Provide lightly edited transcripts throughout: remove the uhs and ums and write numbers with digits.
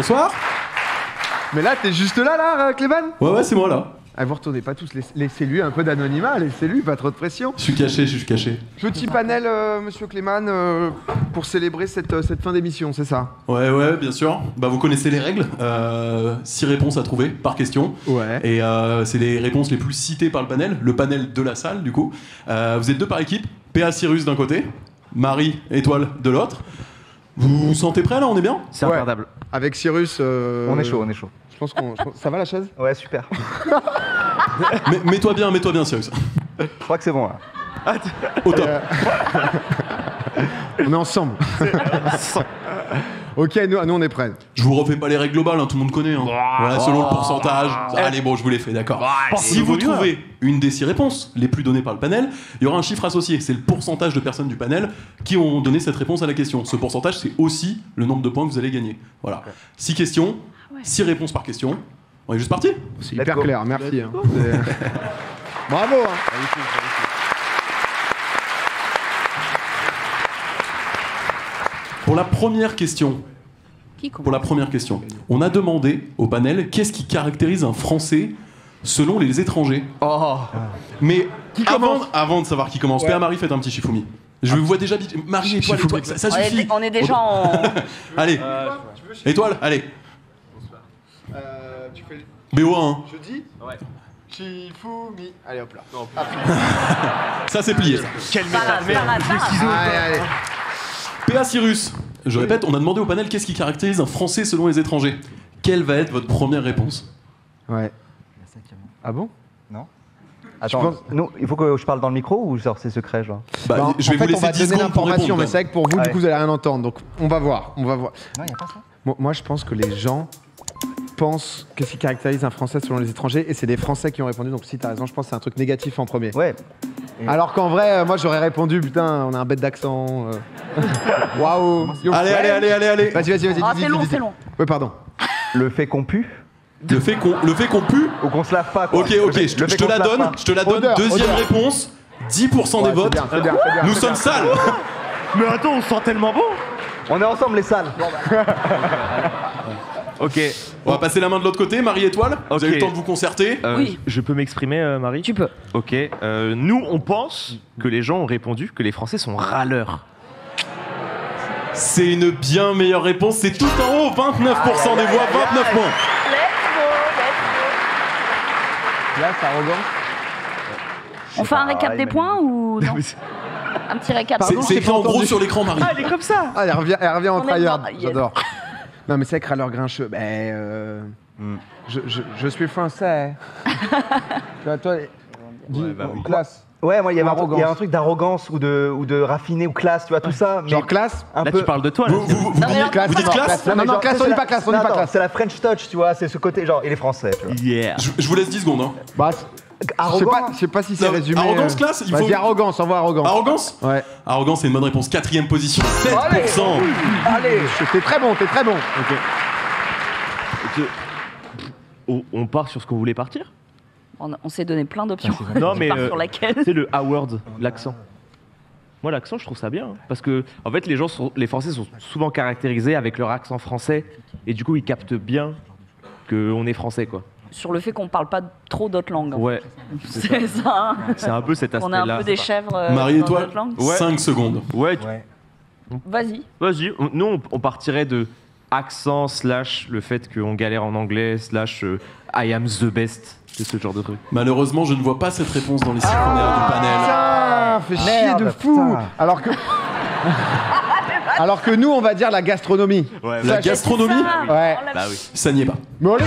Bonsoir. Mais là, t'es juste là, Clément? Ouais, c'est moi là. Ah, vous retournez pas tous, laissez-lui un peu d'anonymat, laissez-lui, pas trop de pression. Je suis caché. Petit panel, monsieur Clément, pour célébrer cette fin d'émission, c'est ça? Ouais, bien sûr. Bah, vous connaissez les règles. 6 réponses à trouver par question. Ouais. Et c'est les réponses les plus citées par le panel de la salle, du coup. Vous êtes 2 par équipe. PA Cyrus d'un côté, Marie Étoile de l'autre. Vous vous sentez prêts là? On est bien? C'est incroyable. Avec Cyrus... On est chaud. Je pense ça va la chaise? Ouais, super. Mets-toi bien, Cyrus. Je crois que c'est bon là. Au top. On est ensemble. Ok, nous on est prêts. Je vous refais pas les règles globales, hein, tout le monde connaît. Hein. Voilà, selon le pourcentage. Allez, bon, je vous les fais, d'accord. Si vous trouvez une des 6 réponses les plus données par le panel, il y aura un chiffre associé. C'est le pourcentage de personnes du panel qui ont donné cette réponse à la question. Ce pourcentage, c'est aussi le nombre de points que vous allez gagner. Voilà. 6 questions, 6 réponses par question. On est juste parti? C'est hyper clair, merci. Hein. Bravo. Hein. Pour la première question, on a demandé au panel qu'est-ce qui caractérise un Français selon les étrangers. Mais avant de savoir qui commence, PA Marie, faites un petit Shifumi. Je vous vois déjà. Marie, étoile, ça suffit. On est déjà en... Allez, étoile, allez. Tu fais... BO1. Hein. Je dis? Ouais. Shifumi. Allez hop là. Ça c'est plié. Quelle méthode. Allez. PA Cyrus. Je répète, on a demandé au panel qu'est-ce qui caractérise un Français selon les étrangers. Quelle va être votre première réponse? Ouais. Ah bon? Non. Attends, il faut que je parle dans le micro ou genre c'est secret genre? Bah, je vais vous laisser 10 secondes pour répondre. Mais c'est vrai que pour vous, du coup, vous allez rien entendre. Donc on va voir. Non, y a pas ça. Moi, je pense que les gens pensent qu'est-ce qui caractérise un Français selon les étrangers, et c'est les Français qui ont répondu. Donc si t'as raison, je pense que c'est un truc négatif en premier. Ouais. Alors qu'en vrai, moi j'aurais répondu, putain, on a un bête d'accent. Waouh. Allez. Vas-y. Ah, c'est long. Ouais, pardon. Le fait qu'on pue Le fait qu'on pue. ou qu'on se lave pas quoi. Ok, je te la donne. Odeur. Deuxième réponse. 10% des votes. C'est bien. Nous sommes sales. Mais attends, on sent tellement bon. On est ensemble les salles. Ok. On va passer la main de l'autre côté, Marie Étoile. Vous avez eu le temps de vous concerter. Oui. Je peux m'exprimer, Marie? Tu peux. Ok. Nous, on pense que les gens ont répondu que les Français sont râleurs. C'est une bien meilleure réponse. C'est tout en haut. 29% des voix, 29 points. Là, c'est arrogant. On fait un récap des points ou non? Un petit récap. C'est écrit en gros sur l'écran, Marie. Ah, elle est comme ça. Ah, elle revient en On est tryhard. mort, yes. J'adore. Non, mais c'est vrai que râleur grincheux. Je suis français. Tu vois, toi, classe. Ouais, moi il y a Arrogance. un truc d'arrogance ou de raffiné ou classe, tu vois tout ça. Genre classe. Un Là, peu. tu parles de toi, là. Vous Non, mais dites non, classe. Vous dites classe. Non, classe, on dit pas classe, on dit pas classe. C'est la French touch, tu vois, c'est ce côté, genre, il est français, tu vois. Je vous laisse 10 secondes. Hein. Bah, Arrogant. je sais pas si c'est Non, résumé. arrogance, classe, il faut- Vas-y, arrogance, envoie arrogance. Arrogance. Ouais. Arrogance, c'est une bonne réponse. 4ème position, 7%. Allez, t'es très bon. On part sur ce qu'on voulait partir? On s'est donné plein d'options. Non, Tu mais pars sur laquelle? c'est le Howard, l'accent. Moi, l'accent, je trouve ça bien. Parce que, en fait, les Français sont souvent caractérisés avec leur accent français. Et du coup, ils captent bien qu'on est français, quoi. Sur le fait qu'on parle pas trop d'autres langues. Ouais. C'est ça. Hein. C'est un peu cet On aspect-là. est un peu des chèvres Marie dans Étoile, d'autres langues. Ouais. 5 secondes. Ouais. Vas-y. Vas-y. Nous, on partirait de accent / le fait qu'on galère en anglais / I am the best. C'est ce genre de truc. Malheureusement, je ne vois pas cette réponse dans les 6 premières du panel. Putain, fait chier de fou. putain. Alors que nous, on va dire la gastronomie. Ouais, La gastronomie, Ouais. bah oui. ça n'y est pas. Mais on est...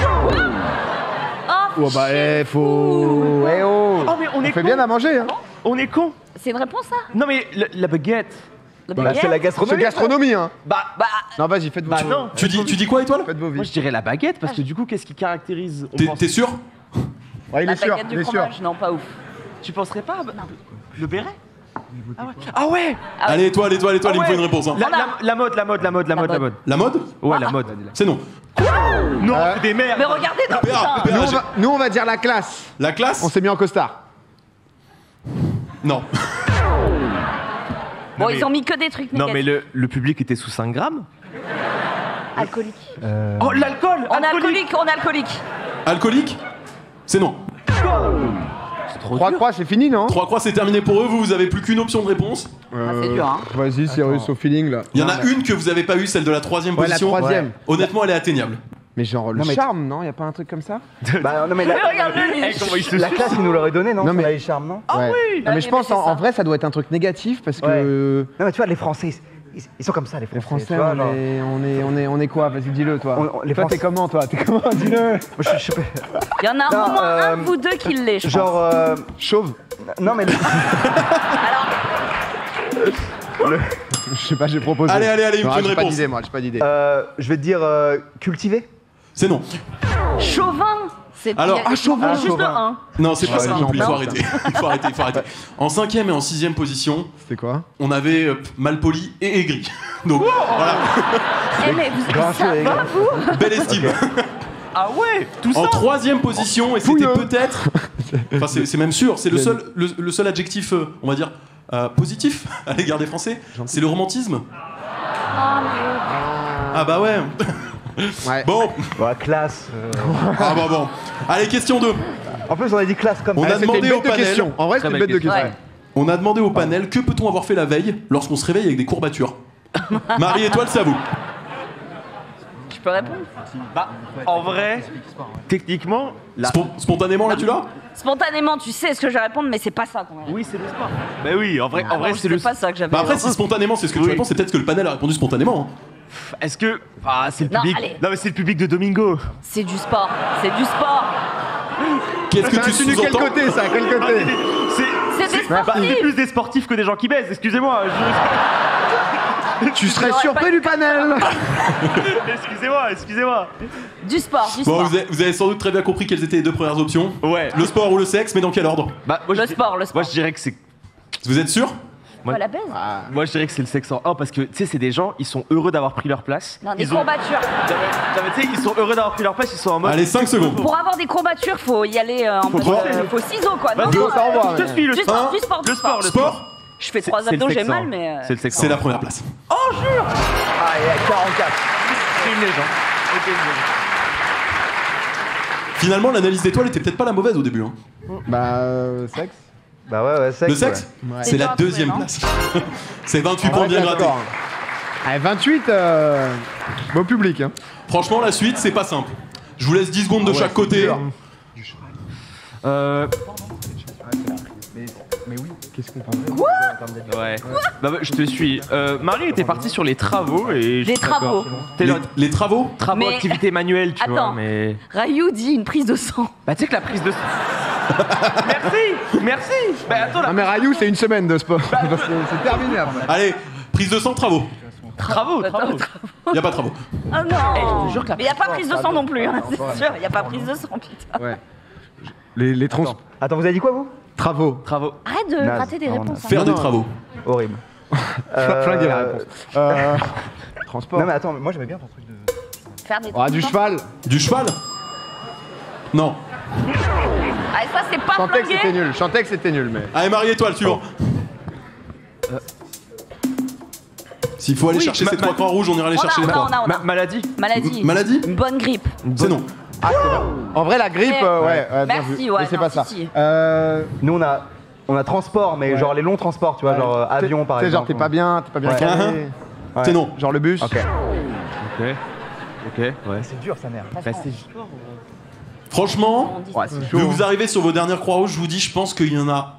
Oh bah, faut... Eh oh. Oh, mais on est fait con. bien à manger, hein. On est con. C'est une réponse, ça? Non, mais la baguette. La Bah, baguette? c'est la C'est gastronomie. gastronomie, hein. Bah, Non, vas-y, faites vos bah non. Tu dis quoi, Étoile? Faites vos Moi, vies. je dirais la baguette parce que du coup, qu'est-ce qui caractérise T'es sûr? Ouais, il La est sûr, baguette il du est sûr. fromage? Non, pas ouf. Tu penserais pas le béret? Ah ouais. Allez, Étoile, il me faut une réponse. Hein. La mode. La mode? Ouais, la mode. C'est non. Non, c'est des merdes. Mais regardez, non, putain. Nous, on va dire la classe. La classe? On s'est mis en costard. Non. Bon, ils ont mis que des trucs Non, mais négatifs. le public était sous 5 grammes. Alcoolique. Oh, l'alcool. On est alcoolique, on est alcoolique. Alcoolique? C'est non. 3 croix, c'est fini, non? 3 croix, c'est terminé pour eux. Vous avez plus qu'une option de réponse. C'est dur, hein. Vas-y, Cyrus, au feeling, là. Il y en a une que vous avez pas eu, celle de la 3e Ouais, la position. 3e. Honnêtement, elle est atteignable. Mais genre, le charme, non? Y a pas un truc comme ça? Bah non mais Mais regarde-le, Eh, comment il se la classe, ils nous l'aurait donné, non? Non, mais- Sur la charme, non? Ouais. oui. Non, mais je pense, c'est en ça. vrai, ça doit être un truc négatif parce que. Non mais tu vois, les Français, ils sont comme ça, les Les Français. Français, tu vois, on genre- est quoi? Vas-y, dis-le, toi. les Toi, Français- t'es comment, toi? T'es comment? Dis-le. Moi, je sais pas. Il y en a Non, au moins un de vous deux qui l'est, je pense. Genre, Chauve. non mais Alors, Je sais pas, j'ai proposé. Allez, allez, allez, il me Non, faut une j'ai pas réponse. d'idée, moi, j'ai pas d'idée. je vais te dire cultivé. C'est non. chauvin. C'est Alors, il y a chauvin, juste chauvin. un. Non, c'est pas ça j'en non plus. Il faut pense. arrêter. Il faut arrêter, il faut arrêter. En 5e et en 6e position, C'était quoi? on avait malpoli et aigri. Donc, voilà, Eh mais vous Grincheux ça et va, vous belle estime. Ah ouais, tout ça. En 3e position, et c'était Pouilleux. peut-être. Enfin, c'est même sûr, c'est le seul adjectif, on va dire, positif à l'égard des Français. C'est le romantisme. Ah bah ouais. Ouais. Bon, Ouais, classe. ah bah bon. Allez, question 2. En plus, on a dit classe comme On ça. a C'était demandé une au bête de panel. question. En vrai, c'était une Très bête de belle question. Ouais. On a demandé au panel que peut-on avoir fait la veille lorsqu'on se réveille avec des courbatures. Marie-Étoile, c'est à vous. Je peux répondre? Bah, en vrai, techniquement, là. Spontanément, là, tu l'as? Spontanément, tu sais ce que je vais répondre, mais c'est pas ça quand même. Oui, c'est le sport. Bah oui, en vrai, Ah non, c'est le. pas ça que j'avais. Bah après, si spontanément, c'est ce que tu Oui. réponds, c'est peut-être que le panel a répondu spontanément. hein. Est-ce que. Ah, c'est le Non, public. allez. Non, mais c'est le public de Domingo. C'est du sport. C'est du sport. Qu'est-ce que tu C'est de quel sous-entends? côté, ça? Quel côté? C'est des Bah, c'est sportifs. plus des sportifs que des gens qui baissent, excusez-moi. Tu serais J'aurais surpris pas- du panel. Excusez-moi. Du sport, du Bon, sport. vous avez sans doute très bien compris quelles étaient les deux premières options. Ouais. Le sport ou le sexe, mais dans quel ordre? Bah, moi, Le je- sport, le sport. Moi, je dirais que c'est. Vous êtes sûr? Quoi, la baise? Moi, je dirais que c'est le sexe en un parce que, tu sais, c'est des gens, ils sont heureux d'avoir pris leur place. Non, des Ils ont- courbatures. Non, mais tu sais, ils sont heureux d'avoir pris leur place, ils sont en mode. Allez, 5 secondes. Pour avoir des courbatures, faut y aller en mode. trois. Faut ciseaux, quoi. Non, Vas-y, non, au revoir, je te suis, le du sport. sport, du sport, du Le sport, sport. le Sport? Je fais C'est- 3 c'est le abdos, j'ai sexe en mal, un. mais. C'est le sexe C'est en la un. première place. Ah, il y a 44. C'est une légende. Ok, une légende. Finalement, l'analyse d'étoiles était peut-être pas la mauvaise au début. hein. Bah, sexe. Bah ouais, sexe. Le sexe? Ouais. C'est la dur à trouver, deuxième non place. C'est 28 En points vrai, bien t'es grattés. d'accord, hein. Allez, 28, beau public. Hein. Franchement, la suite, c'est pas simple. Je vous laisse 10 secondes de chaque côté. Mais oui, qu'est-ce qu'on parle? Ouais. Bah, je te suis. Marie était partie sur les travaux et. je Les suis d'accord. travaux. T'es là, Les travaux? travaux, Mais- activité manuelle, tu vois, Attends. mais. Rayou dit une prise de sang. Bah, tu sais que la prise de. Merci. Bah, attends, Non, la mais Rayou, c'est une semaine de sport. Parce que c'est terminé après. Allez, prise de sang, travaux. travaux. Y a pas de travaux. Ah non. je te jure que la Mais y a pas prise de sang non plus, hein, c'est sûr. Y a pas prise de sang, putain. Ouais. Les Attends, vous avez dit quoi, vous? travaux. Travaux. Arrête de Naze. rater des Non, réponses. hein. Faire des non. travaux. Horrible. Flinguer la réponse. Transport. Non mais attends, moi j'aimais bien ton truc de... Faire des Ah, du cheval. Du cheval? Non. Ah, ça, c'est pas Je chantais que c'était flingué. nul. Je chantais que c'était nul, mais. Allez, Marie-Étoile, suivant. S'il faut aller Oui, chercher ces 3 crans rouges, on ira les chercher les 3. on a. Maladie. Maladie. Maladie? Une bonne grippe. C'est non. En vrai, la grippe, ouais, bien Merci, vu. ouais, Mais c'est non, pas ça. si. Nous on a transport, mais Ouais. genre les longs transports, tu vois, genre avion par Tu sais, exemple. genre, t'es pas bien Ouais. calé. Ouais. C'est non. Genre le bus. Ok. Ok, ouais. C'est dur sa mère. Bah, c'est. Franchement, Ouais, c'est vu chaud. que vous arrivez sur vos dernières croix rouges, je vous dis, je pense qu'il y en a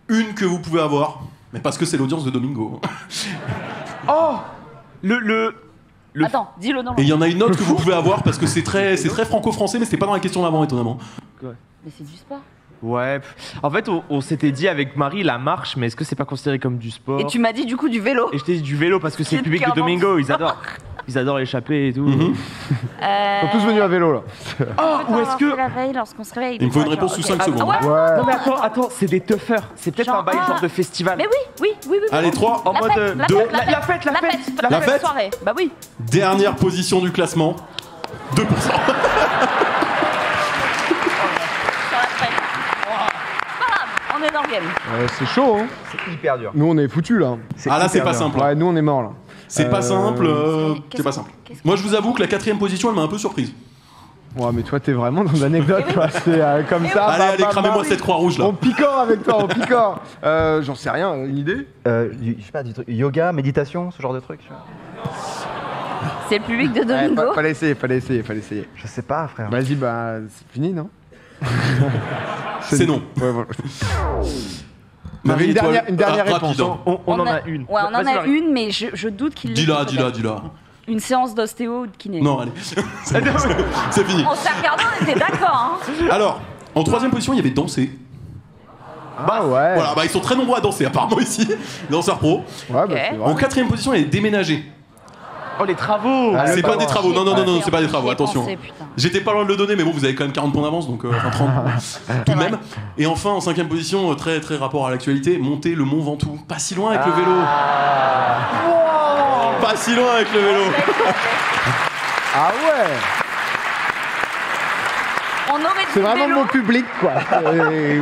une que vous pouvez avoir. Mais parce que c'est l'audience de Domingo. Oh le... Attends, dis-le non. Et il y en a une autre que vous pouvez avoir parce que c'est très franco-français, mais c'était pas dans la question d'avant, étonnamment. Mais c'est du sport. Ouais. En fait, on s'était dit avec Marie la marche, mais est-ce que c'est pas considéré comme du sport? Et tu m'as dit du coup du vélo. Et je t'ai dit du vélo parce que c'est le C'est public de clairement Domingo, ils sport. adorent. Ils adorent l'échapper et tout. Mhm. Ils sont tous venus à vélo là. Oh, ou est-ce que. la veille lorsqu'on se réveille. Il me faut une réponse sous 5 secondes. Ah ouais. Ouais. Non mais attends, c'est des tuffers. C'est peut-être Genre, un bail ah. genre de festival. Mais oui. Allez, 3. En La mode fête, la deux. fête, La fête. La fête. soirée. Bah oui. Dernière position du classement. 2%. Sur la fête. C'est pas grave, on est dans le game. C'est chaud, hein. C'est hyper dur. Nous, on est foutus là. Ah là, c'est hyper pas dur. simple. Ouais, nous, on est morts là. C'est pas simple. Qu'est-ce C'est pas que- simple. qu'est-ce que- Moi, je vous avoue que la 4ème position, elle m'a un peu surprise. Ouais, mais toi, t'es vraiment dans l'anecdote, quoi. C'est comme ça. Allez, allez, cramez-moi cette croix rouge là. On picore avec toi, on picore. J'en sais rien, une idée? Je sais pas, du truc. Yoga, méditation, ce genre de truc. C'est le public de Domingo. Fallait essayer. Je sais pas, frère. Vas-y, bah, c'est fini, non? C'est non. Ouais, voilà. Marie, une étoile. dernière Rapide, réponse. hein. On en a une. Ouais, on en Vas-y, a Marie. une, mais je doute qu'il l'ait. Dis-la. Une séance d'ostéo ou de kiné. Non, allez. C'est fini. On s'est regardé, on était d'accord. Hein. Alors, en 3ème position, il y avait danser. Ah ouais. Voilà, bah ils sont très nombreux à danser apparemment ici. Danseurs pro. Ouais, bah, Ok. c'est En vrai. 4ème position, il y avait déménager. Oh, les travaux. Ah, C'est le pas pas des travaux. Non, c'est pas des travaux. J'y ai Attention. pensé, putain. J'étais pas loin de le donner, mais bon, vous avez quand même 40 points d'avance, donc enfin 30 tout de vrai. même. Et enfin, en 5ème position, très très rapport à l'actualité, monter le Mont Ventoux. Pas si loin avec le vélo. Pas si loin avec le vélo. Ah ouais. On aurait dit C'est vraiment vélo. mon public, quoi.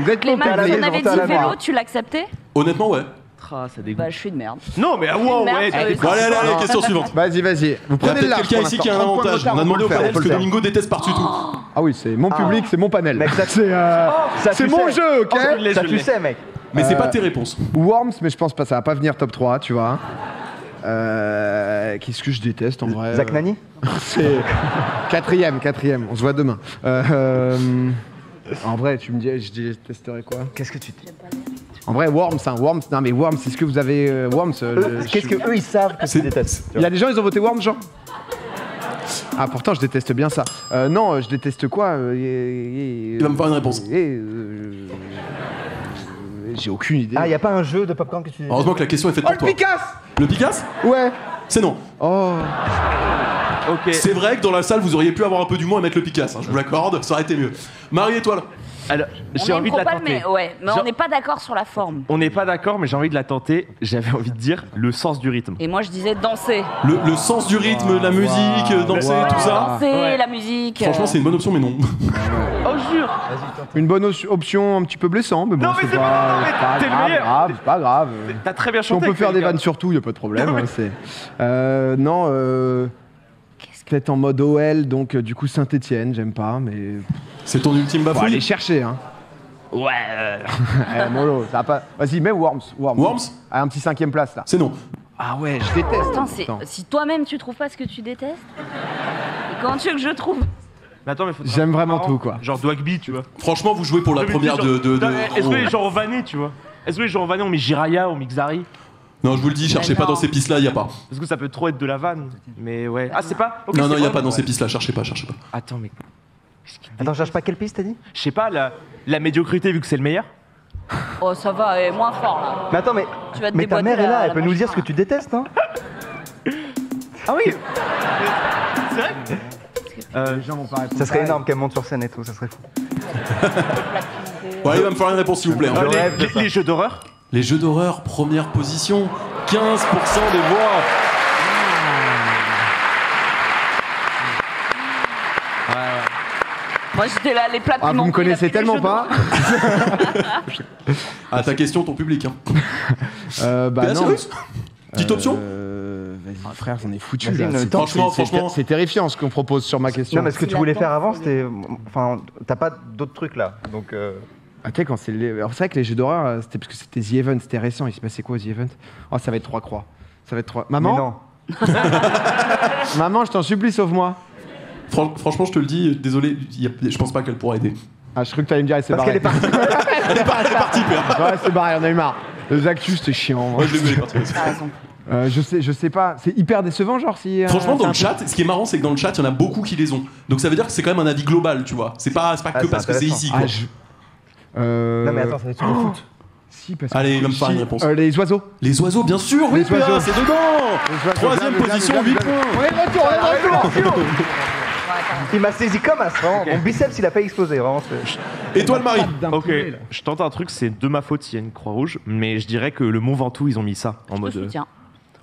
Vous êtes Les mon maths, public. on avait dit à la main. vélo, tu l'acceptais? Honnêtement, ouais. Ah, ça dégoûte. Bah, je suis de merde. Non, mais wow, Merde, ouais. euh, Bon, allez, question suivante. Vas-y. Vous Il y a prenez le peut-être large. quelqu'un pour ici qui a un l'instant. 30 points de avantage. retard, On a demandé peut au le faire, panel on parce peut que le faire. Domingo déteste par-dessus tout. Ah oui, c'est mon public, c'est mon panel. Mec, ça- C'est tu mon sais. jeu, ok? Ça, tu sais, mec. Mais c'est pas tes réponses. Worms, mais je pense pas, ça va pas venir top 3, tu vois. Qu'est-ce que je déteste en vrai? Zach Nani. C'est quatrième, on se voit demain. En vrai, tu me dis, je détesterais quoi? Qu'est-ce que tu dis? En vrai, Worms, non mais Worms, est-ce que vous avez Worms? Qu'est-ce que eux ils savent que C'est- tu détestes? Il y a des gens, ils ont voté Worms, genre? Ah, pourtant, je déteste bien ça. Non, je déteste quoi? Il va me faire une réponse. J'ai aucune idée. Ah, y a pas un jeu de popcorn que tu détestes? Heureusement que la question est faite Oh, pour le toi. Picasse! Le Picasse? Ouais. C'est non. Oh. Ok. C'est vrai que dans la salle, vous auriez pu avoir un peu d'humour et mettre le Picasse. Hein, je vous l'accorde, ça aurait été mieux. Marie étoile. Alors, On j'ai est envie de la improbable, tenter. mais ouais, mais on Genre- n'est pas d'accord sur la forme. On n'est pas d'accord, mais j'ai envie de la tenter. J'avais envie de dire le sens du rythme. Et moi, je disais danser. Le sens du rythme, la musique, danser, wow. tout ça. Danser, Ouais. la musique. Franchement, c'est une bonne option, mais non. Oh, jure. Une bonne option un petit peu blessant, mais bon, Non, mais c'est pas- non, mais t'es le grave, meilleur. grave, c'est pas grave. T'as très bien Si on chanté. peut faire des Quelqu'un. vannes sur tout, y a pas de problème. Hein, c'est... non, peut-être en mode OL, donc du coup Saint-Etienne, j'aime pas, mais C'est ton ultime faut aller bafouille. chercher. Hein. Ouais. Mollo, ça va pas. Vas-y, mets Worms. Worms Ah, un petit 5ème place là. C'est non. Ah ouais, je déteste. Attends, Attends. si toi-même tu trouves pas ce que tu détestes, et comment tu veux que je trouve? Mais attends, mais faut. J'aime vraiment tout, quoi. Genre Dwagby, tu vois. Franchement, vous jouez pour la première de. Est-ce que les gens ont vanné, tu vois? Est-ce que les gens ont vanné, on met Jiraya, on met Xari? Non, je vous le dis, cherchez Mais pas non. dans ces pistes-là, y a pas. Parce que ça peut trop être de la vanne. Mais ouais. Ah, c'est pas. Ok, Non, c'est non, y a vraiment- pas dans ces ouais. pistes-là, cherchez pas, cherchez pas. Attends, mais. Qu'est-ce qu'il dit Attends, cherche pas quelle piste t'as dit? Je sais pas, la médiocrité vu que c'est le meilleur. Oh, ça va, moins fort là. Mais attends, mais, Tu vas te mais ta déboîter mère est là, la elle peut nous dire mâchoire. ce que tu détestes, hein? Ah oui. C'est vrai. Les gens vont pas répondre. Ça serait pareil. énorme qu'elle monte sur scène et tout, ça serait fou. Bon, allez, il va me faire une réponse, s'il vous plaît. hein. Je rêve de ça. Les jeux d'horreur. Les jeux d'horreur, première position, 15% des voix. Moi j'étais là, les plats Ah, vous me connaissez tellement pas. À ta question, ton public. Hein. Bah T'es là, non. Cyrus Petite option Vas-y, frère, j'en ai foutu. Vas-y, Là. ne C'est- tente. Franchement. c'est terrifiant ce qu'on propose sur ma question. Non, mais ce que Si tu la voulais danse, faire avant, c'est c'était. Enfin, t'as pas d'autres trucs là. Donc. Ah, tu sais, quand c'est alors, c'est vrai que les jeux d'horreur, c'était parce que c'était The Event, c'était récent. Il s'est passé quoi, The Event? Oh, ça va être 3 croix. Ça va être 3. Mais Maman? non. Maman, je t'en supplie, sauve-moi. Franchement, je te le dis, désolé, je pense pas qu'elle pourra aider. Ah, je crois que t'allais me dire, elle s'est Parce barrée. qu'elle est partie. Elle est partie, père. Ouais, c'est barré, on a eu marre. Les actus, c'était chiant. Moi, je l'ai vu, elle est partie. T'as raison. Je sais pas. C'est hyper décevant, genre, si. Franchement, dans c'est le un chat, ce qui est marrant, c'est que dans le chat, il y en a beaucoup qui les ont. Donc ça veut dire que c'est quand même un avis global, tu vois. C'est pas que c'est parce que c'est intéressant. ici, peu- quoi. Ah, Non, mais attends, ça va être sur le foot. Si, parce que. Allez, il va me faire si, une réponse. Les oiseaux. Les oiseaux, bien sûr, oui, Les oiseaux. PA, c'est dedans. Les oiseaux, Troisième bien, position, bien, 8 bien. points. On est de retour, on est de retour. Il m'a saisi comme as, vraiment. Mon biceps, il a pas explosé, vraiment. Étoile Marie. Ok. Je tente un truc, c'est de ma faute s'il y a une croix rouge, mais je dirais que le Mont Ventoux, ils ont mis ça en Je te mode. soutiens.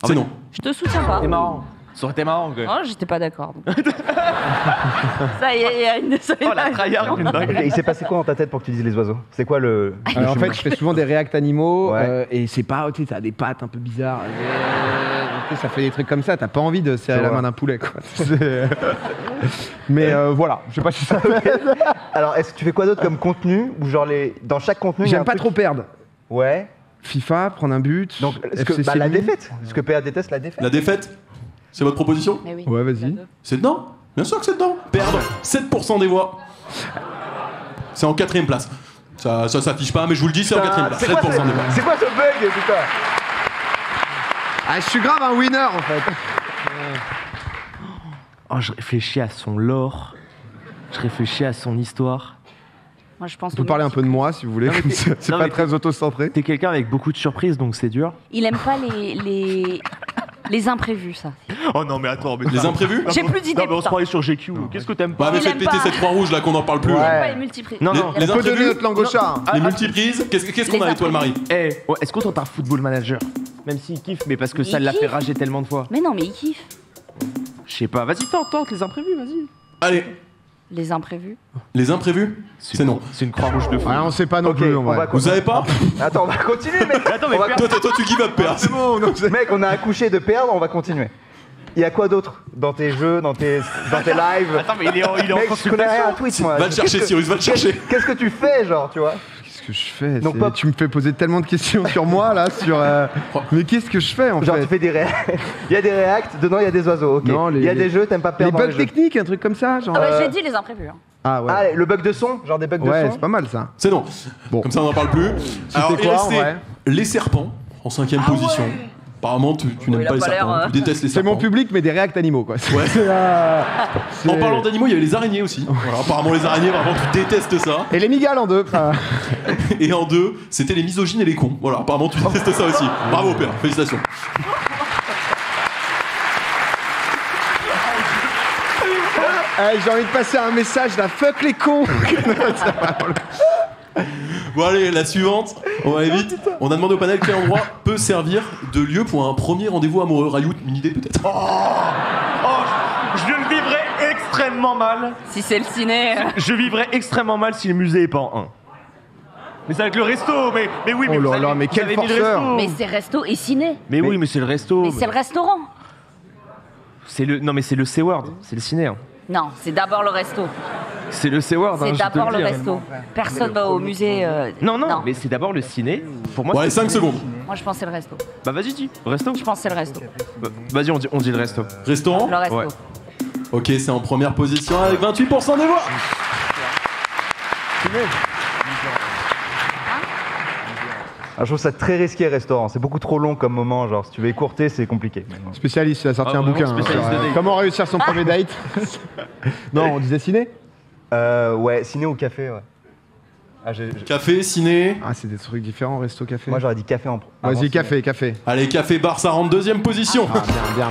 C'est non. Je te soutiens pas. C'est marrant. Ça aurait été marrant. Quoi. Oh, j'étais pas d'accord. donc. Ça y est, il y a une Oh la tryhard, une dingue. Il s'est passé quoi dans ta tête pour que tu dises les oiseaux? C'est quoi le. En fait, je fais souvent des réacts animaux Ouais. et c'est pas, tu sais, t'as des pattes un peu bizarres. Ça fait des trucs comme ça, t'as pas envie de serrer la main d'un poulet, quoi. Mais voilà, je sais pas si ça t'aide. Alors, est-ce que tu fais quoi d'autre comme contenu? Ou genre, dans chaque contenu, il y a J'aime un pas truc- trop perdre. Ouais. FIFA, prendre un but. Donc, FCC la Lille. défaite. Est-ce que PA déteste la défaite? La défaite, c'est votre proposition? Mais oui. Ouais, vas-y. C'est dedans. Bien sûr que c'est dedans. Perdre 7% des voix. C'est en 4ème place. Ça s'affiche pas, mais je vous le dis, c'est en 4ème place. 7% des voix. C'est quoi ce bug, putain? Ah, je suis grave un winner en fait. Oh, je réfléchis à son lore. Je réfléchis à son histoire. Moi, je pense On peut parler un peu de moi si vous voulez. Non, mais C'est non, pas mais- très auto-centré. T'es quelqu'un avec beaucoup de surprises, donc c'est dur. Il aime pas les imprévus, ça. Oh non, mais attends. Mais Les imprévus? J'ai plus d'idées. Non, mais on se putain. croyait sur GQ. Qu'est-ce que t'aimes Bah, pas mais Il faites aime péter pas. cette croix-rouge là qu'on n'en parle plus. Il aime Ouais. pas les multiprises. Non, Les- non. les On peut donner imprévus, notre langue au chat. hein. les multiprises. Qu'est-ce qu'on Les a, étoile Marie? Eh, ouais, est-ce qu'on tente un football manager? Même s'il kiffe, mais parce que ça Il l'a fait kiffe. rager tellement de fois. Mais non, mais il kiffe. Je sais pas. Vas-y, tente les imprévus, vas-y. Allez, Les imprévus. les imprévus, c'est non. C'est une croix rouge de fou. Ouais, on sait pas non Ok, plus en on vrai. va Vous savez pas? Attends, on va continuer, mec. Attends, mais On va Toi, tu give up, père. C'est bon, non, c'est- Mec, on a accouché de perdre, on va continuer. Il y a quoi d'autre dans tes jeux, dans tes lives? Attends, mais il est en Mec, je connais rien à Twitch, moi. Va le chercher, Cyrus, va le chercher. Qu'est-ce que tu fais, genre, tu vois? Qu'est-ce que je fais Donc, C'est- Pop. Tu me fais poser tellement de questions sur moi là, sur. Mais qu'est-ce que je fais en Genre, fait tu fais des réacts. Il y a des réacts, dedans, il y a des oiseaux, ok. Non, Il y a des jeux, t'aimes pas Les perdre dans bugs les jeux. techniques, un truc comme ça, genre. Ah bah, j'ai dit les imprévus. Hein. Ah ouais. Ah, le bug de son? Genre des bugs de Ouais, son? c'est pas mal ça. C'est non. Bon. Comme ça, on n'en parle plus. Alors, il quoi, en restait vrai les serpents en 5ème position. Apparemment, tu n'aimes il a pas les pas l'air, serpents. Tu détestes les C'est serpents. mon public, mais des réacts animaux quoi. Ouais. C'est- En parlant d'animaux, il y avait les araignées aussi. Voilà, apparemment, les araignées, vraiment, tu détestes ça. Et les migales en deux. Ah. Et en 2, c'était les misogynes et les cons. Voilà, apparemment, tu détestes ça aussi. Bravo, père. Félicitations. J'ai envie de passer un message là, fuck les cons. Bon, allez, la suivante. On va aller vite. On a demandé au panel quel endroit peut servir de lieu pour un premier rendez-vous amoureux. Rayout, une idée peut-être? Je le vivrais extrêmement mal. Si c'est le ciné. Je vivrais extrêmement mal si le musée est pas en 1. Mais c'est avec le resto, mais oui, mais Oh vous là avez- là, mais vous quel avez mis le forceur. resto. Mais c'est resto et ciné. Mais oui, mais c'est le resto. Mais c'est le restaurant. C'est le non mais c'est le C-word, c'est le ciné. Hein. Non, c'est d'abord le resto. C'est le C-word. C'est hein, je te d'abord le dis, hein. resto. Personne va au musée. Non, mais c'est d'abord le ciné. Pour moi, Bon, allez, c'est- 5 secondes. Moi, je pense que c'est le resto. Bah vas-y, dis. Resto. Je pense que c'est le resto. Bah, vas-y, on dit le resto. Restaurant? Le resto. Ouais. Ok, c'est en première position avec 28% des voix. Ah, je trouve ça très risqué, restaurant. C'est beaucoup trop long comme moment. Genre, si tu veux écourter, c'est compliqué. Spécialiste, il a sorti Ah, un vraiment, bouquin. spécialiste sur, de date. comment réussir son premier date. Non, on disait ciné. Ouais, ciné ou café, ouais. Ah, Café, ciné. Ah, c'est des trucs différents, resto, café. Moi, j'aurais dit café en. avant Vas-y, ciné. café. Allez, café, bar, ça rentre deuxième position. Ah, bien.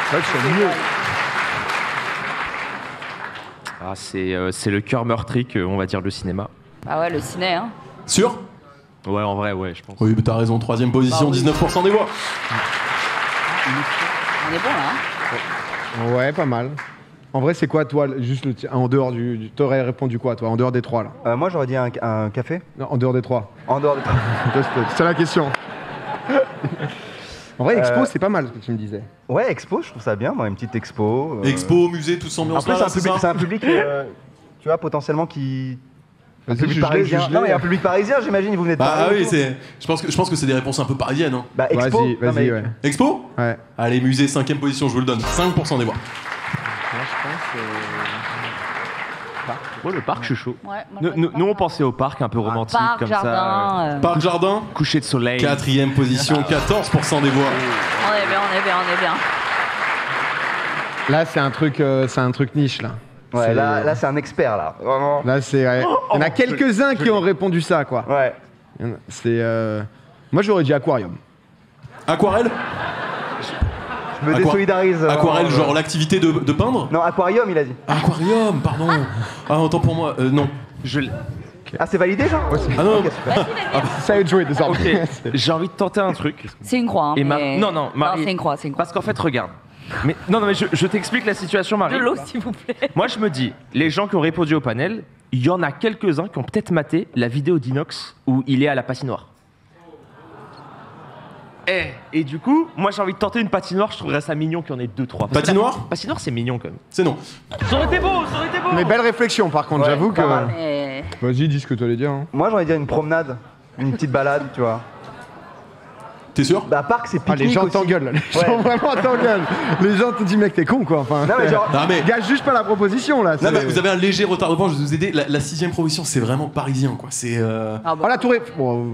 C'est vrai que c'est mieux. Ah, c'est le cœur meurtri que on va dire le cinéma. Ah ouais, le ciné, hein. Sûr? Ouais, en vrai, ouais, je pense. Oui, mais t'as raison, troisième position, Bah oui. 19% des voix. On est bon là. Hein. Ouais, pas mal. En vrai, c'est quoi, toi, juste en dehors du. T'aurais répondu quoi, toi, en dehors des trois, là? Moi, j'aurais dit un café. Non, en dehors des trois. En dehors de. C'est la question. En vrai, expo, c'est pas mal ce que tu me disais. Ouais, expo, je trouve ça bien. Moi, une petite expo. Expo, musée, tout s'ambiance Après, là, c'est un public, tu vois, potentiellement qui. Un Vas-y, public juge-les, parisien. juge-les. Non, mais un public parisien, j'imagine, vous venez de Bah Paris. oui, et tout. c'est. Je pense que c'est des réponses un peu parisiennes. Hein. Bah, expo. Vas-y, non, mais- ouais. Expo? Ouais. Allez, musée, cinquième position, je vous le donne. 5% des voix. Ouais, le parc, je suis chaud. Ouais, moi, Nous, je nous- vois nous, pas. on pensait au parc un peu romantique Parc, comme jardin. Parc Jardin, ça. Coucher de soleil. quatrième position, 14% des voix. On est bien. Là, c'est un truc niche, là. Ouais, C'est- là c'est un expert, là. Vraiment. Là, c'est. Ouais. Il y en a quelques-uns qui ont répondu ça, quoi. Ouais. C'est. Moi, j'aurais dit aquarium. Aquarelle? Je me désolidarise. Aquarelle, genre l'activité de peindre? Non, aquarium, il a dit. Aquarium, pardon. Ah, autant pour moi. Non. Ah, c'est validé, genre Ah non, Ok, super. Ça y est de jouer, désormais. Ok, j'ai envie de tenter un truc. C'est une croix. Hein, Et mais- non, Marie. c'est une croix. Parce qu'en fait, regarde. Mais non, mais je t'explique la situation, Marie. De l'eau, s'il vous plaît. Moi, je me dis, les gens qui ont répondu au panel, il y en a quelques-uns qui ont peut-être maté la vidéo d'Inox où il est à la patinoire. Et du coup, moi j'ai envie de tenter une patinoire, je trouverais ça mignon qu'il y en ait 2-3. Patinoire Patinoire, c'est mignon quand même. C'est non. Ça aurait été beau, ça aurait été beau. Mais belle réflexion par contre, Ouais, j'avoue que. pas mal. Mais... Vas-y, dis ce que tu allais dire. Hein. Moi, j'ai envie de dire une promenade, une petite balade, tu vois. T'es sûr? Bah, parc, c'est Ah, pique-nique les gens aussi. t'engueulent, les gens vraiment t'engueulent. Les gens te disent, mec, t'es con quoi. Enfin, Non, mais genre, Non mais... gage juste pas la proposition là. Non, c'est- mais vous avez un léger retard de point, je vais vous aider. La 6ème proposition, c'est vraiment parisien, quoi. C'est. Ah bon. Oh, la tour Eiffel. Bon,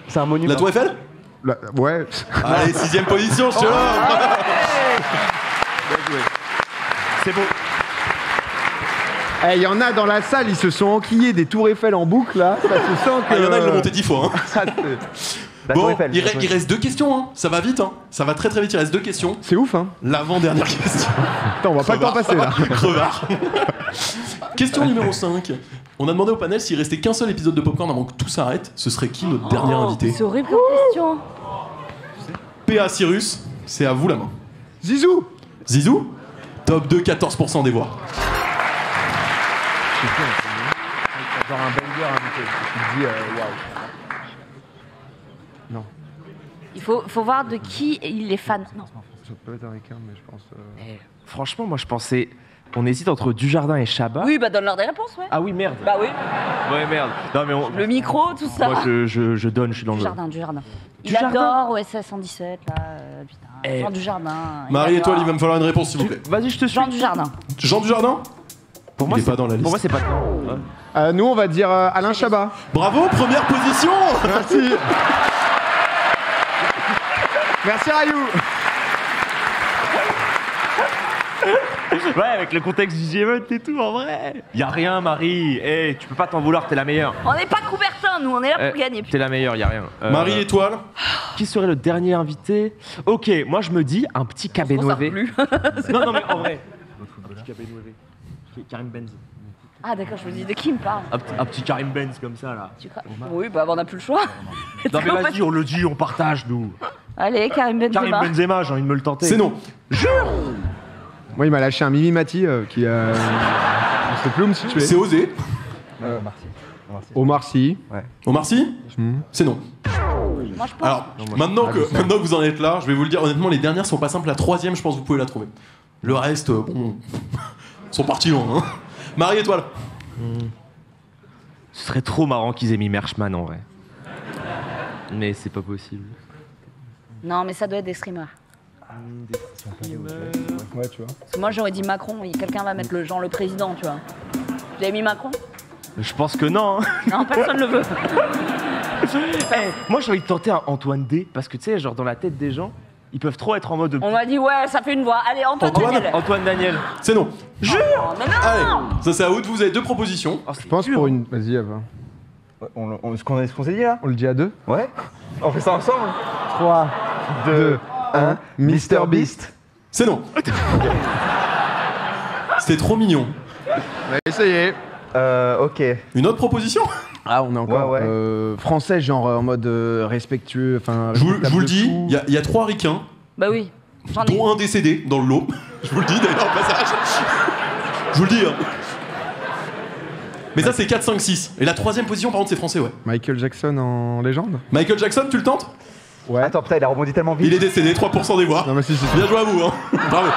c'est un monument. La Tour Eiffel? ouais. Allez, 6ème position, je te l'offre. C'est beau. Il y en a dans la salle, ils se sont enquillés des tours Eiffel en boucle là. Ça se sent que. Ah, il y en a, ils l'ont monté 10 fois. Hein. Ça, c'est- La Tour Bon, Eiffel, il la Tour Eiffel. reste 2 questions, hein. Ça va vite, hein. Ça va très très vite, il reste 2 questions. C'est ouf, hein. L'avant-dernière question. Attends, on va pas le temps passer là. Crevard. Question numéro 5. On a demandé au panel s'il restait qu'un seul épisode de Popcorn avant que tout s'arrête, ce serait qui notre dernier invité? C'est horrible comme question. PA Cyrus, c'est à vous la main. Zizou. Zizou, top 2, 14% des voix. Genre un banger invité. Tu te dis, waouh. Non. Il faut voir de qui il est fan. Non. Ça peut être américain, mais je pense. Franchement, moi je pensais. On hésite entre Dujardin et Chabat. Oui, bah donne-leur des réponses, ouais. Ah oui, merde. Bah oui. Ouais, merde. Non, mais Le micro, tout ça. moi je donne, je suis dans Du le. jardin, du jardin. Il Dujardin adore OSS 117, là. Putain. Jean du Jardin. Marie et toi, il va me falloir une réponse s'il vous plaît. Vas-y, je te suis. Jean du Jardin. Jean Dujardin? Pour moi, Il est pas dans la liste. Pour moi, c'est pas. Ouais. Nous, on va dire Alain Chabat. Bravo, première position. Merci. Merci Rayou. Ouais, avec le contexte du G-Event et tout, en vrai. Y a rien, Marie. Eh, tu peux pas t'en vouloir, t'es la meilleure. On n'est pas Coubertin, nous, on est là pour gagner. T'es la meilleure, y a rien. Marie Étoile. Qui serait le dernier invité? Ok, moi je me dis un petit On s'en sort Cabenueve. plus. Non, mais en vrai. Un petit Cabenueve. Karim Benz. Ah d'accord, je me dis de qui il me parle. Un petit Karim Benz comme ça, là. Tu crois Oui, bah on n'a plus le choix. Non, mais vas-y, on le dit, on partage, nous. Allez, Karim Karim Benzema. Benzema, j'ai envie de me le tenter. C'est non. Moi, il m'a lâché un Mimi Mati qui a. On sait plus où me situer. C'est osé. Omar Sy. Omar Sy? C'est non. Moi, je pense. Alors, maintenant que vous en êtes là, je vais vous le dire, honnêtement, les dernières sont pas simples. La 3ème, je pense que vous pouvez la trouver. Le reste, bon, sont partis loin. Hein. Marie Étoile. Ce serait trop marrant qu'ils aient mis Merchman en vrai. Mais c'est pas possible. Non, mais ça doit être des streamers. Ouais, tu vois. Parce que moi, j'aurais dit Macron. Quelqu'un va mettre le président, tu vois. Vous avez mis Macron? Je pense que non. Hein. Non, personne ne le veut. Moi j'ai envie de tenter un Antoine D. Parce que tu sais, genre dans la tête des gens, ils peuvent trop être en mode. On m'a dit, ouais, ça fait une voix. Allez, Antoine Antoine Daniel. Antoine Daniel. C'est non. Oh, mais non. Allez, ça c'est à vous. Vous avez 2 propositions. Oh, Je pense pour une. Vas-y, Ava. Ce qu'on s'est dit là? On le dit à 2. Ouais. On fait ça ensemble? 3, 2, 1. Mister Beast. C'est non. C'était trop mignon. On va essayer. Ok. Une autre proposition? Ah, on est encore Ouais. français, genre en mode respectueux. Enfin, Je vous le dis, il y a 3 ricains, Bah oui. J'en ai. dont un décédé dans le lot. Je vous le dis d'ailleurs au passage. Je vous le dis. Hein. Mais ça c'est 4, 5, 6. Et la 3ème position par contre c'est français, ouais. Michael Jackson en légende. Michael Jackson, tu le tentes? Ouais. Attends, putain, il a rebondi tellement vite. Il est décédé, 3% des voix. Non, mais si. Bien joué à vous, hein. Bravo.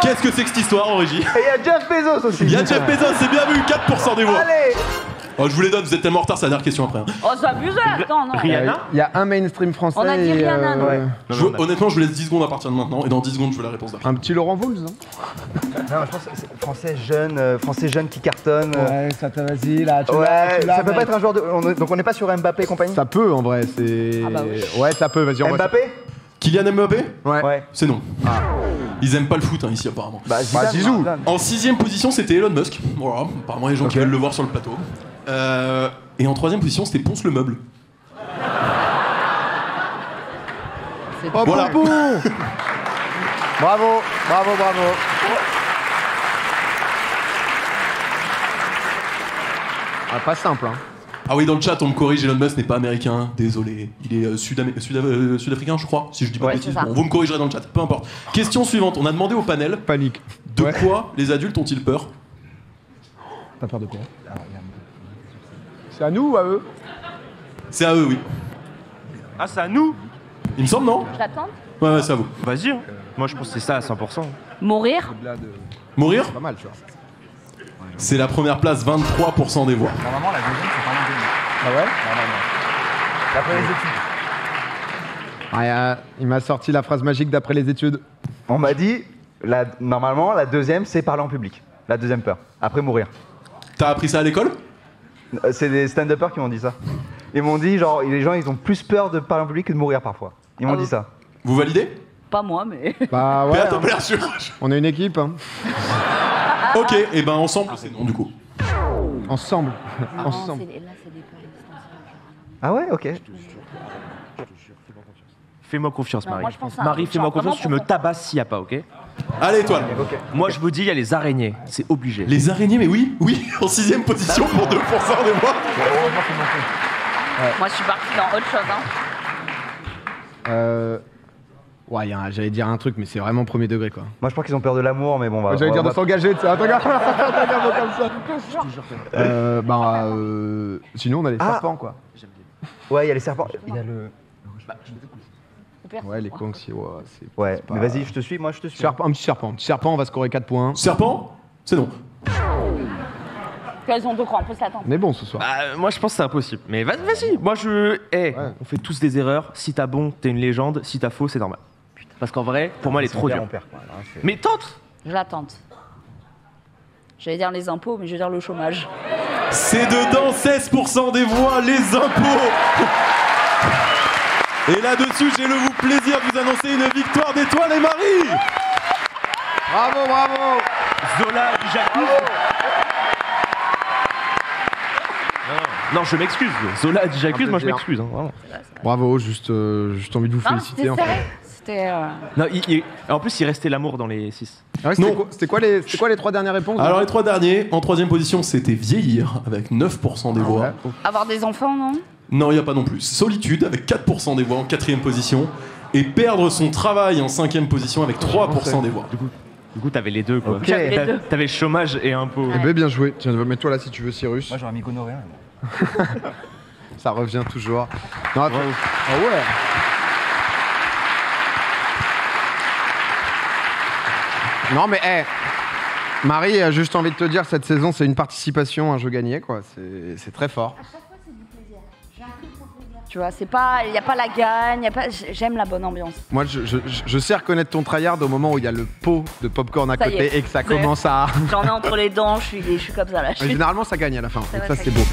Qu'est-ce que c'est que cette histoire en régie? Et il y a Jeff Bezos aussi. Il y a Jeff Bezos, c'est bien vu, 4% des voix. Allez. Oh, je vous les donne, vous êtes tellement en retard, c'est la dernière question après. Hein. Oh, c'est abusé. Attends, non. Rihanna. Il y a un mainstream français. On a dit et, Rihanna, non Honnêtement, je vous laisse 10 secondes à partir de maintenant, et dans 10 secondes, je veux la réponse d'après. Un petit Laurent Voulz. Hein. Non, je pense que c'est français jeune qui cartonne. Ouais, ça t'a vas-y là. Ouais, ça peut pas être un joueur de. Donc on n'est pas sur Mbappé et compagnie. Ça peut en vrai, c'est. Ah bah oui. Ouais, ça peut, vas-y, on va. Mbappé? Kylian Mbappé? Ouais. C'est non. Ils aiment pas le foot hein, ici apparemment. Bah, Zizou. Zidane. En 6ème position, c'était Elon Musk. Voilà, apparemment les gens qui veulent le voir sur le plateau. Et en 3ème position, c'était Ponce le Meuble. Oh, Voilà. Poupou. Bravo. Ah, pas simple, hein. Ah oui, dans le chat, on me corrige, Elon Musk n'est pas américain, désolé. Il est sud-africain, je crois, si je dis pas de bêtises. c'est ça. Bon, vous me corrigerez dans le chat, peu importe. Question suivante, on a demandé au panel Panique. de quoi les adultes ont-ils peur? T'as peur de quoi? C'est à nous ou à eux? C'est à eux, oui. Ah, c'est à nous? Il me semble, non? Je l'attends. Ouais, c'est à vous. Vas-y. Hein. Moi, je pense que c'est ça à 100%. Mourir. Mourir? Pas mal, tu vois. C'est la première place, 23% des voix. Normalement, la deuxième, c'est pas l'indemnité. Ah ouais? Normalement. D'après les études. Il m'a sorti la phrase magique d'après les études. On m'a dit, normalement, la deuxième, c'est parler en public. La deuxième peur. Après mourir. T'as appris ça à l'école? C'est des stand-uppers qui m'ont dit ça. Ils m'ont dit, genre, les gens, ils ont plus peur de parler en public que de mourir parfois. Ils m'ont dit ça. Vous validez? Pas moi, mais. Bah ouais. Mais attends, bien sûr. On est une équipe. Hein. Ok, et ben ensemble, c'est non du coup. Ensemble. Non, Ensemble. là, c'est des peurs existentielles. Ah ouais, ok. Fais-moi confiance, Non, Marie. moi, je pense à un Marie, truc fais-moi genre confiance, tu vraiment me tabasses s'il n'y a pas, ok? Allez, étoile. Ok. Moi, je vous dis, il y a les araignées. C'est obligé. Les araignées, mais oui, en 6ème position pour 2% des voix. Moi, je suis parti dans autre chose. Hein. Ouais, j'allais dire un truc, mais c'est vraiment premier degré, quoi. Moi, je pense qu'ils ont peur de l'amour, mais bon, bah. J'allais dire de s'engager, tu sais. Attends, regarde. comme ça. Sinon, on a les serpents, quoi. Ouais, il y a les serpents. Il y a le. Ouais, les conks, c'est. Ouais, pas- mais vas-y, je te suis, moi, je te suis. Un petit serpent. Un petit serpent, on va scorer 4 points. Serpent? C'est non. Elles ont deux croix, on peut se l'attendre. On est bon ce soir. Bah, moi, je pense que c'est impossible. Mais vas-y. Moi, on fait tous des erreurs. Si t'as bon, t'es une légende. Si t'as faux, c'est normal. Parce qu'en vrai, pour moi, elle est trop dure. On perd, quoi. Là, c'est- Mais tente! Je la tente. J'allais dire les impôts, mais je vais dire le chômage. C'est dedans, 16% des voix, les impôts. Et là-dessus, j'ai le plaisir de vous annoncer une victoire d'Étoile et Marie. Bravo, bravo. Zola du Jacques. Non, je m'excuse. Zola dit j'accuse, moi je plaisir. m'excuse. Hein, vraiment. Bravo, juste envie de vous Non, féliciter. c'était En fait. serré. C'était. Non, en plus, il restait l'amour dans les 6. Ah ouais, Non. c'était quoi les 3 dernières réponses? Alors les 3 derniers, en 3ème position, c'était vieillir avec 9% des voix. Avoir des enfants, non? Non, il n'y a pas non plus. Solitude avec 4% des voix en 4ème position. Et perdre son travail en 5ème position avec 3% des voix. Du coup, t'avais les deux, quoi. Ok. J'avais les deux. T'avais chômage et impôt. Eh ben, bien joué. Tiens, mets-toi là si tu veux, Cyrus. Moi, j'aurais mis gonorrhée. Ça revient toujours. Non, attends. Ah ouais. Non mais Marie, juste envie de te dire, cette saison c'est une participation, un jeu gagné quoi. C'est très fort. Tu vois, c'est pas. Il n'y a pas la gagne, j'aime la bonne ambiance. Moi je sais reconnaître ton tryhard au moment où il y a le pot de popcorn à Ça y côté est. et que ça Ouais. commence à. J'en ai entre les dents, je suis comme ça là. Mais généralement ça gagne à la fin. C'est Donc vrai, ça ça c'est beau.